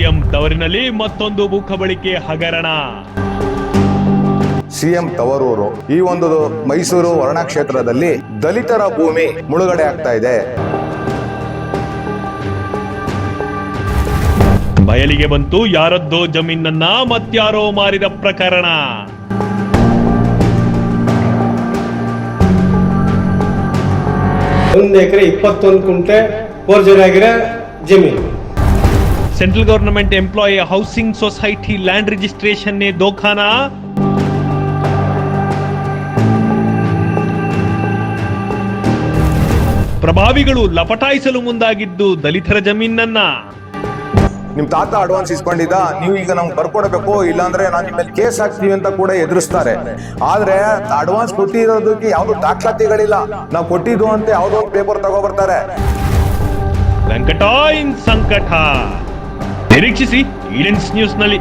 CM ತವರಿನಲ್ಲಿ ಮತ್ತೊಂದು ಭೂಕಬಳಿಕೆ ಹಗರಣ. CM ತವರೂರು ಈ ಒಂದು ಮೈಸೂರು ವರ್ಣ ಕ್ಷೇತ್ರದಲ್ಲಿ ದಲಿತರ ಭೂಮಿ ಮುಳುಗಡೆ ಆಗ್ತಾ ಇದೆ. ಬಯಲಿಗೆ ಬಂತು ಯಾರದ್ದೋ ಜಮೀನನ್ನ ಮತ್ಯಾರೋ ಮಾರಿದ ಪ್ರಕರಣ. 1 ಎಕರೆ 21 ಕುಂಟೆ ಫೋರ್ಜರಿ ಆಗಿರೋ ಜಮೀನು. Central government employee housing society land registration ದೋಖಾನ. ಪ್ರಭಾವಿಗಳು ಲಪಟಾಯಿಸಲು ಮುಂದಾಗಿದ್ದು ದಲಿತರ ಜಮೀನನ್ನ. ನಿಮ್ ತಾತ ಅಡ್ವಾನ್ಸ್ ಇಸ್ಕೊಂಡಿದ್ದ, ನೀವು ಈಗ ನಮ್ಗೆ ಬರ್ಕೊಡ್ಬೇಕು, ಇಲ್ಲಾಂದ್ರೆ ನಾನು ನಿಮ್ಮ ಮೇಲೆ ಕೇಸ್ ಹಾಕ್ತೀವಿ ಅಂತ ಕೂಡ ಎದುರಿಸ್ತಾರೆ. ಆದ್ರೆ ಅಡ್ವಾನ್ಸ್ ಕೊಟ್ಟಿರೋದಕ್ಕೆ ಯಾವ್ದು ದಾಖಲಾತಿಗಳಿಲ್ಲ. ನಾವು ಕೊಟ್ಟಿದ್ದು ಅಂತ ಯಾವ್ದೋ ಒಂದು ಪೇಪರ್ ತಗೋಬರ್ತಾರೆ. ವೆಂಕಟ ಇನ್ ಸಂಕಟ. ನಿರೀಕ್ಷಿಸಿ ಈಡೆನ್ಸ್ ನ್ಯೂಸ್ ನಲ್ಲಿ.